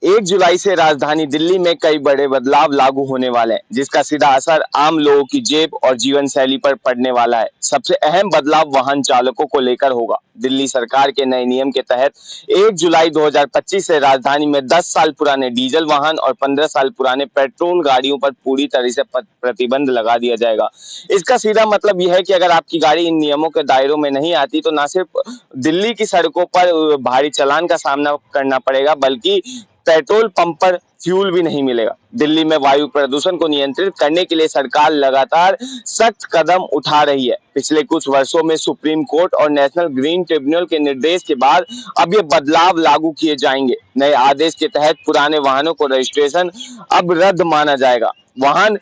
1 जुलाई से राजधानी दिल्ली में कई बड़े बदलाव लागू होने वाले हैं, जिसका सीधा असर आम लोगों की जेब और जीवन शैली पर पड़ने वाला है। सबसे अहम बदलाव वाहन चालकों को लेकर होगा। दिल्ली सरकार के नए नियम के तहत 1 जुलाई 2025 से राजधानी में 10 साल पुराने डीजल वाहन और 15 साल पुराने पेट्रोल गाड़ियों पर पूरी तरह से प्रतिबंध लगा दिया जाएगा। इसका सीधा मतलब यह है कि अगर आपकी गाड़ी इन नियमों के दायरों में नहीं आती, तो न सिर्फ दिल्ली की सड़कों पर भारी चालान का सामना करना पड़ेगा, बल्कि पेट्रोल पंप पर फ्यूल भी नहीं मिलेगा। दिल्ली में वायु प्रदूषण को नियंत्रित करने के लिए सरकार लगातार सख्त कदम उठा रही है। पिछले कुछ वर्षों में सुप्रीम कोर्ट और नेशनल ग्रीन ट्रिब्यूनल के निर्देश के बाद अब ये बदलाव लागू किए जाएंगे। नए आदेश के तहत पुराने वाहनों को रजिस्ट्रेशन अब रद्द माना जाएगा। वाहन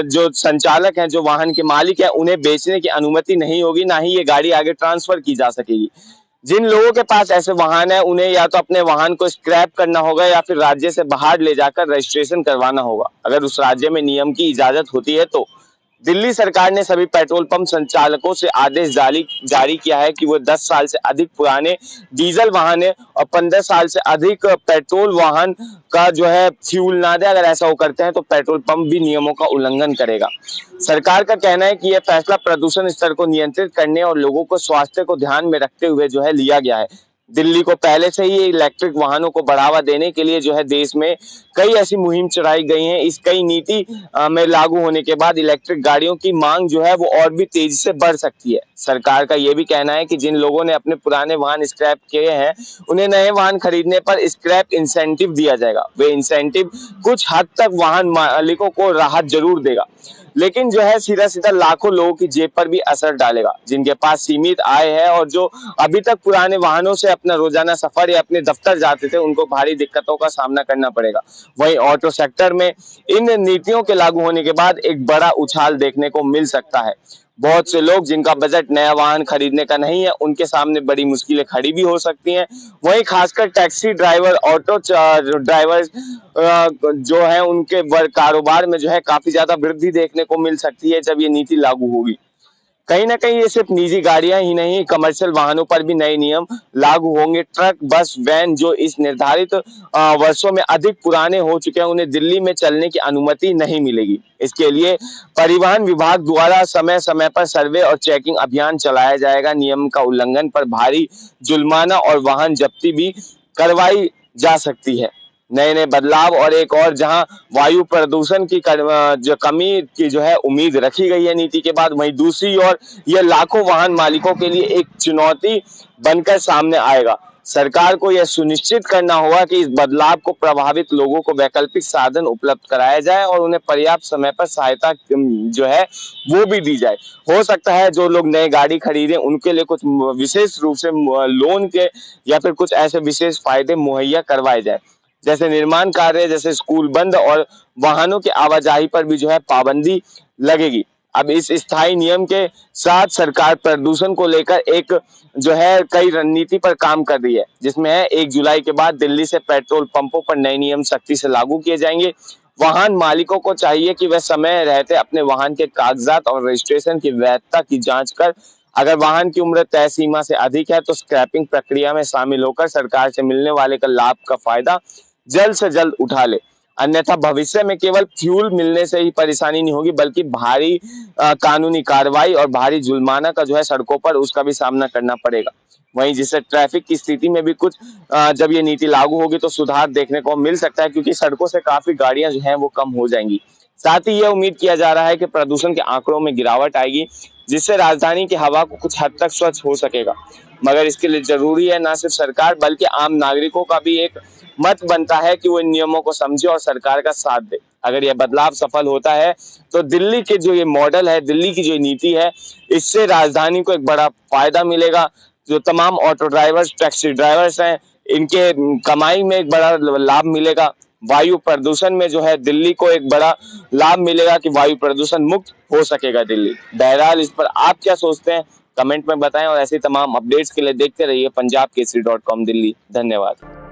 जो संचालक हैं, जो वाहन के मालिक हैं, उन्हें बेचने की अनुमति नहीं होगी, ना ही ये गाड़ी आगे ट्रांसफर की जा सकेगी। जिन लोगों के पास ऐसे वाहन है, उन्हें या तो अपने वाहन को स्क्रैप करना होगा या फिर राज्य से बाहर ले जाकर रजिस्ट्रेशन करवाना होगा, अगर उस राज्य में नियम की इजाजत होती है तो। दिल्ली सरकार ने सभी पेट्रोल पंप संचालकों से आदेश जारी किया है कि वो 10 साल से अधिक पुराने डीजल वाहन और 15 साल से अधिक पेट्रोल वाहन का जो है फ्यूल ना दे। अगर ऐसा वो करते हैं तो पेट्रोल पंप भी नियमों का उल्लंघन करेगा। सरकार का कहना है कि यह फैसला प्रदूषण स्तर को नियंत्रित करने और लोगों को स्वास्थ्य को ध्यान में रखते हुए जो है लिया गया है। दिल्ली को पहले से ही इलेक्ट्रिक वाहनों को बढ़ावा देने के लिए जो है देश में कई ऐसी मुहिम चलाई गई हैं। इस कई नीति में लागू होने के बाद इलेक्ट्रिक गाड़ियों की मांग जो है वो और भी तेजी से बढ़ सकती है। सरकार का ये भी कहना है कि जिन लोगों ने अपने पुराने वाहन स्क्रैप किए हैं, उन्हें नए वाहन खरीदने पर स्क्रैप इंसेंटिव दिया जाएगा। वे इंसेंटिव कुछ हद तक वाहन मालिकों को राहत जरूर देगा, लेकिन जो है सीधा सीधा लाखों लोगों की जेब पर भी असर डालेगा, जिनके पास सीमित आय है और जो अभी तक पुराने वाहनों से अपना रोजाना सफर या अपने दफ्तर जाते थे, उनको भारी दिक्कतों का सामना करना पड़ेगा। वहीं ऑटो सेक्टर में इन नीतियों के लागू होने के बाद एक बड़ा उछाल देखने को मिल सकता है। बहुत से लोग जिनका बजट नया वाहन खरीदने का नहीं है, उनके सामने बड़ी मुश्किलें खड़ी भी हो सकती हैं। वहीं खासकर टैक्सी ड्राइवर, ऑटो ड्राइवर जो है, उनके कारोबार में जो है काफी ज्यादा वृद्धि देखने को मिल सकती है जब ये नीति लागू होगी। कहीं ना कहीं ये सिर्फ निजी गाड़ियां ही नहीं, कमर्शियल वाहनों पर भी नए नियम लागू होंगे। ट्रक, बस, वैन जो इस निर्धारित वर्षों में अधिक पुराने हो चुके हैं, उन्हें दिल्ली में चलने की अनुमति नहीं मिलेगी। इसके लिए परिवहन विभाग द्वारा समय समय पर सर्वे और चेकिंग अभियान चलाया जाएगा। नियम का उल्लंघन पर भारी जुर्माना और वाहन जब्ती भी करवाई जा सकती है। नए नए बदलाव और एक और जहां वायु प्रदूषण की जो कमी की जो है उम्मीद रखी गई है नीति के बाद, वहीं दूसरी ओर यह लाखों वाहन मालिकों के लिए एक चुनौती बनकर सामने आएगा। सरकार को यह सुनिश्चित करना होगा कि इस बदलाव को प्रभावित लोगों को वैकल्पिक साधन उपलब्ध कराया जाए और उन्हें पर्याप्त समय पर सहायता जो है वो भी दी जाए। हो सकता है जो लोग नई गाड़ी खरीदें, उनके लिए कुछ विशेष रूप से लोन के या फिर कुछ ऐसे विशेष फायदे मुहैया करवाए जाए, जैसे निर्माण कार्य, जैसे स्कूल बंद और वाहनों की आवाजाही पर भी जो है पाबंदी लगेगी। अब इस स्थायी नियम के साथ सरकार प्रदूषण को लेकर एक जो है कई रणनीति पर काम कर रही है, जिसमें है 1 जुलाई के बाद दिल्ली से पेट्रोल पंपों पर नए नियम सख्ती से लागू किए जाएंगे। वाहन मालिकों को चाहिए कि वह समय रहते अपने वाहन के कागजात और रजिस्ट्रेशन की वैधता की जांच कर, अगर वाहन की उम्र तय सीमा से अधिक है तो स्क्रैपिंग प्रक्रिया में शामिल होकर सरकार से मिलने वाले का लाभ का फायदा जल्द से जल्द उठा ले। अन्यथा भविष्य में केवल फ्यूल मिलने से ही परेशानी नहीं होगी, बल्कि भारी कानूनी कार्रवाई और भारी जुर्माना का जो है सड़कों पर उसका भी सामना करना पड़ेगा। वहीं जिससे ट्रैफिक की स्थिति में भी कुछ जब ये नीति लागू होगी तो सुधार देखने को मिल सकता है, क्योंकि सड़कों से काफी गाड़ियां जो हैं वो कम हो जाएंगी। साथ ही यह उम्मीद किया जा रहा है कि प्रदूषण के आंकड़ों में गिरावट आएगी, जिससे राजधानी की हवा को कुछ हद तक स्वच्छ हो सकेगा। मगर इसके लिए जरूरी है न सिर्फ सरकार बल्कि आम नागरिकों का भी एक मत बनता है कि वो इन नियमों को समझे और सरकार का साथ दे। अगर यह बदलाव सफल होता है तो दिल्ली के जो ये मॉडल है, दिल्ली की जो नीति है, इससे राजधानी को एक बड़ा फायदा मिलेगा। जो तमाम ऑटो ड्राइवर्स, टैक्सी ड्राइवर्स हैं, इनके कमाई में एक बड़ा लाभ मिलेगा। वायु प्रदूषण में जो है दिल्ली को एक बड़ा लाभ मिलेगा कि वायु प्रदूषण मुक्त हो सकेगा दिल्ली। बहरहाल इस पर आप क्या सोचते हैं, कमेंट में बताएं और ऐसी तमाम अपडेट्स के लिए देखते रहिए पंजाब केसरी.com दिल्ली। धन्यवाद।